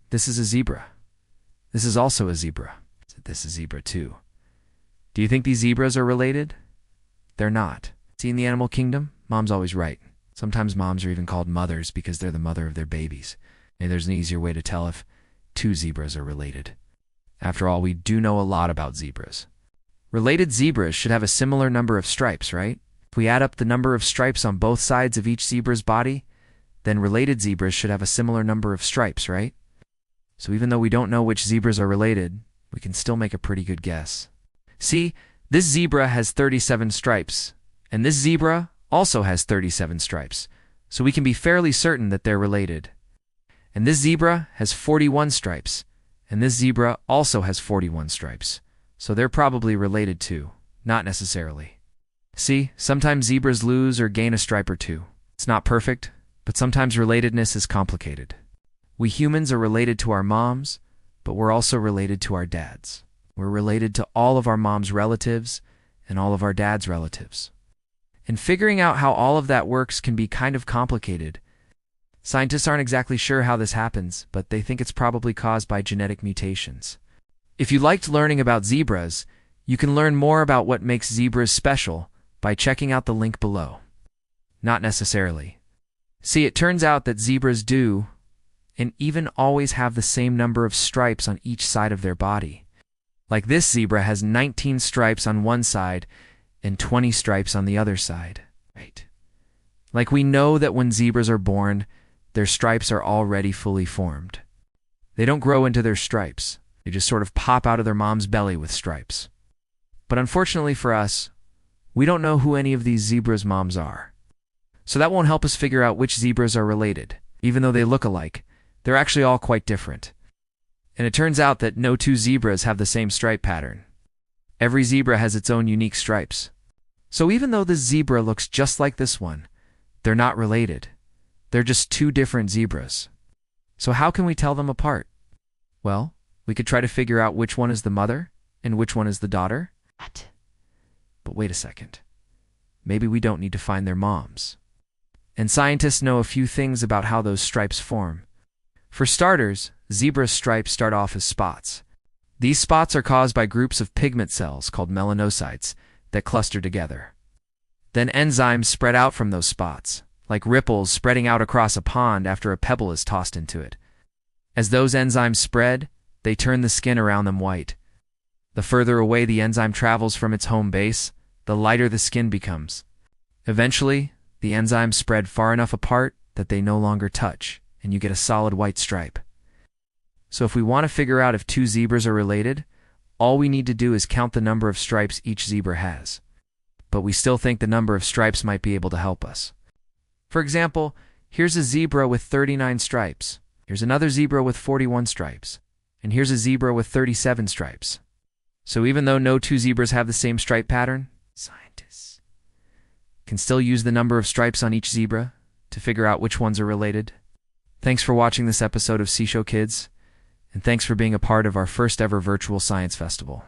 This is a zebra. This is also a zebra. This is zebra too. Do you think these zebras are related? They're not. See, in the animal kingdom, mom's always right. Sometimes moms are even called mothers because they're the mother of their babies. And there's an easier way to tell if two zebras are related. After all, we do know a lot about zebras. Related zebras should have a similar number of stripes, right? If we add up the number of stripes on both sides of each zebra's body, then related zebras should have a similar number of stripes, right? So even though we don't know which zebras are related, we can still make a pretty good guess. See, this zebra has 37 stripes, and this zebra also has 37 stripes, so we can be fairly certain that they're related. And this zebra has 41 stripes, and this zebra also has 41 stripes, so they're probably related too, not necessarily. See, sometimes zebras lose or gain a stripe or two. It's not perfect, but sometimes relatedness is complicated. We humans are related to our moms, but we're also related to our dads. We're related to all of our mom's relatives and all of our dad's relatives. And figuring out how all of that works can be kind of complicated. Scientists aren't exactly sure how this happens, but they think it's probably caused by genetic mutations. If you liked learning about zebras, you can learn more about what makes zebras special by checking out the link below. Not necessarily. See, it turns out that zebras do, and even always have the same number of stripes on each side of their body. Like this zebra has 19 stripes on one side and 20 stripes on the other side. Right? Like we know that when zebras are born, their stripes are already fully formed. They don't grow into their stripes. They just sort of pop out of their mom's belly with stripes. But unfortunately for us, we don't know who any of these zebras' moms are. So that won't help us figure out which zebras are related. Even though they look alike, they're actually all quite different. And it turns out that no two zebras have the same stripe pattern. Every zebra has its own unique stripes. So even though this zebra looks just like this one, they're not related. They're just two different zebras. So how can we tell them apart? Well, we could try to figure out which one is the mother and which one is the daughter. What? But wait a second. Maybe we don't need to find their moms. And scientists know a few things about how those stripes form. For starters, zebra stripes start off as spots. These spots are caused by groups of pigment cells called melanocytes that cluster together. Then enzymes spread out from those spots, like ripples spreading out across a pond after a pebble is tossed into it. As those enzymes spread, they turn the skin around them white. The further away the enzyme travels from its home base, the lighter the skin becomes. Eventually, the enzymes spread far enough apart that they no longer touch, and you get a solid white stripe. So if we want to figure out if two zebras are related, all we need to do is count the number of stripes each zebra has. But we still think the number of stripes might be able to help us. For example, here's a zebra with 39 stripes. Here's another zebra with 41 stripes. And here's a zebra with 37 stripes. So even though no two zebras have the same stripe pattern, scientists can still use the number of stripes on each zebra to figure out which ones are related. Thanks for watching this episode of Seashow Kids, and thanks for being a part of our first ever virtual science festival.